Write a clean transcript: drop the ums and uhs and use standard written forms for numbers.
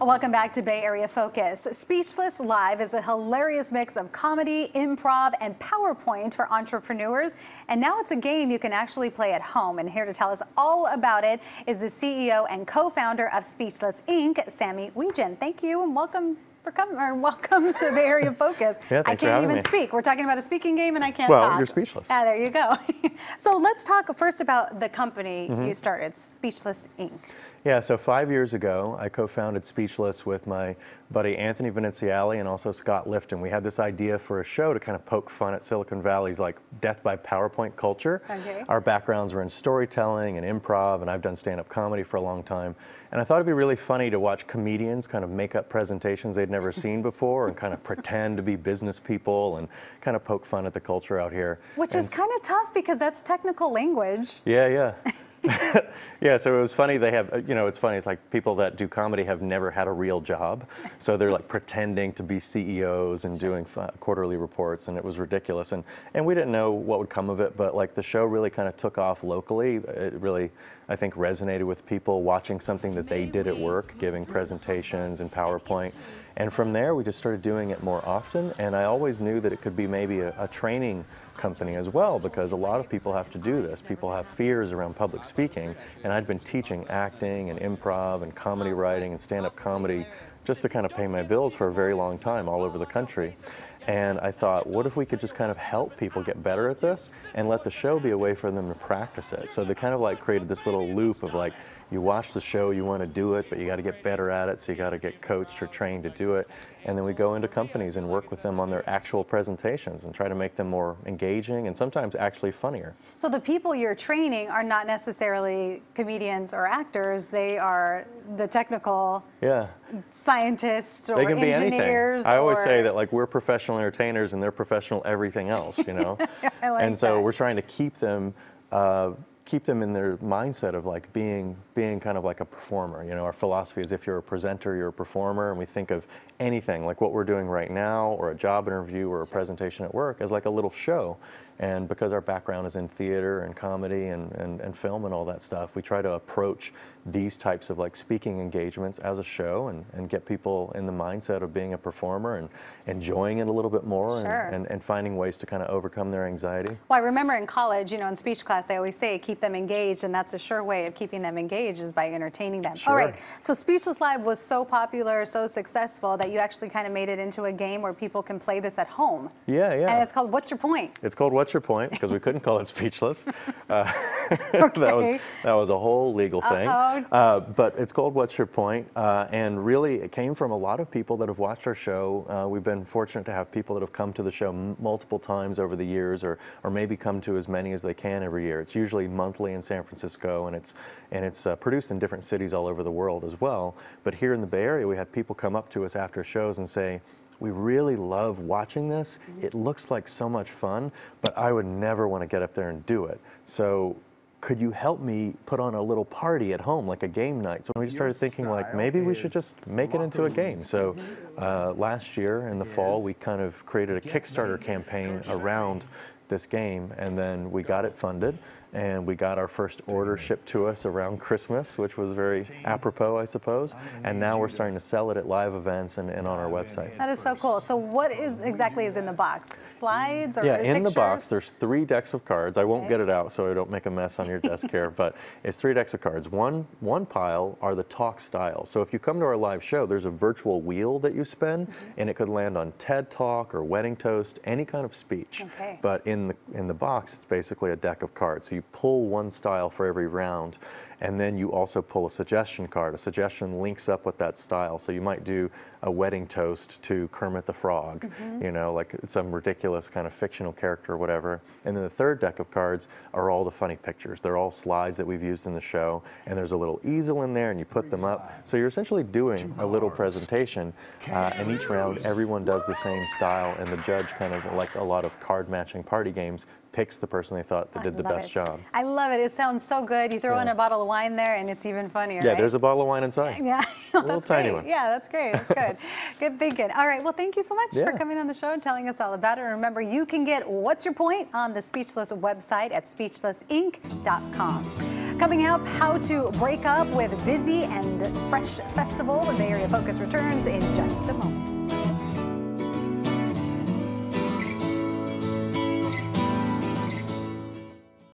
Welcome back to Bay Area Focus. Speechless Live is a hilarious mix of comedy, improv, and PowerPoint for entrepreneurs. And now it's a game you can actually play at home. And here to tell us all about it is the CEO and co-founder of Speechless Inc., Sammy Wegent. Thank you and welcome for coming, or welcome to Bay Area Focus. Yeah, I can't even speak. We're talking about a speaking game and I can't talk. Well, you're speechless. Ah, there you go. So let's talk first about the company you started, Speechless Inc. Yeah, so 5 years ago, I co-founded Speechless with my buddy Anthony Veneziali and also Scott Lifton. We had this idea for a show to kind of poke fun at Silicon Valley's like death by PowerPoint culture. Okay. Our backgrounds were in storytelling and improv, and I've done stand-up comedy for a long time. And I thought it'd be really funny to watch comedians kind of make up presentations they'd never seen before and kind of pretend to be business people and kind of poke fun at the culture out here. Which is kind of tough because that's technical language. Yeah. Yeah, so it was funny. They have, it's funny. It's like people that do comedy have never had a real job. So they're like pretending to be CEOs and doing quarterly reports, and it was ridiculous. And we didn't know what would come of it, but like the show really kind of took off locally. It really, I think, resonated with people watching something that they did at work, giving presentations and PowerPoint. And from there, we just started doing it more often. And I always knew that it could be maybe a training company as well, because a lot of people have to do this. People have fears around public speaking, and I'd been teaching acting and improv and comedy writing and stand-up comedy just to kind of pay my bills for a very long time all over the country. And I thought, what if we could just kind of help people get better at this and let the show be a way for them to practice it? So they kind of like created this little loop of like, you watch the show, you want to do it, but you got to get better at it, so you got to get coached or trained to do it. And then we go into companies and work with them on their actual presentations and try to make them more engaging and sometimes actually funnier. So the people you're training are not necessarily comedians or actors, they are the technical scientists or they can be engineers. Anything. I always say that like we're professional entertainers and they're professional everything else, you know? I like and so that. we're trying to keep them in their mindset of like being kind of like a performer. You know, our philosophy is if you're a presenter, you're a performer, and we think of anything like what we're doing right now or a job interview or a presentation at work as like a little show. And because our background is in theater and comedy and film and all that stuff, we try to approach these types of like speaking engagements as a show and get people in the mindset of being a performer and enjoying it a little bit more and finding ways to kind of overcome their anxiety. Well, I remember in college, in speech class, they always say keep them engaged, and that's a sure way of keeping them engaged is by entertaining them. Sure. All right, so Speechless Live was so popular, so successful that you actually kind of made it into a game where people can play this at home. Yeah. And it's called What's Your Point? It's called What's Your Point, because we couldn't call it Speechless. That was a whole legal thing. But it's called What's Your Point? And really it came from a lot of people that have watched our show. We've been fortunate to have people that have come to the show multiple times over the years, or maybe come to as many as they can every year. It's usually monthly in San Francisco, and it's produced in different cities all over the world as well. But here in the Bay Area, we had people come up to us after shows and say, we really love watching this. It looks like so much fun, but I would never want to get up there and do it. So could you help me put on a little party at home, like a game night? So we just started thinking like, maybe we should just make it into a game. So last year in the fall, we kind of created a Kickstarter campaign around this game, and then we got it funded. And we got our first order shipped to us around Christmas, which was very apropos, I suppose. And now we're starting to sell it at live events and on our website. That is so cool. So what exactly is in the box? Slides or in pictures? the box, there's 3 decks of cards. I won't get it out so I don't make a mess on your desk here, but it's 3 decks of cards. One pile are the talk styles. So if you come to our live show, there's a virtual wheel that you spin, and it could land on TED Talk or Wedding Toast, any kind of speech. Okay. But in the box, it's basically a deck of cards. So you pull one style for every round, and then you also pull a suggestion card. A suggestion links up with that style. So you might do a wedding toast to Kermit the Frog, like some ridiculous kind of fictional character or whatever. And then the third deck of cards are all the funny pictures. They're all slides that we've used in the show, and there's a little easel in there, and you put them up. So you're essentially doing a little presentation, and each round everyone does the same style, and the judge, kind of like a lot of card matching party games, picks the person they thought that did the best job. I love it. It sounds so good. You throw in a bottle of wine there, and it's even funnier. Yeah, right? There's a bottle of wine inside. Yeah, a little tiny one. Yeah, that's great. That's good. Good thinking. All right. Well, thank you so much for coming on the show and telling us all about it. And remember, you can get What's Your Point on the Speechless website at speechlessinc.com. Coming up, how to break up with busy and fresh festival. The Bay Area Focus returns in just a moment.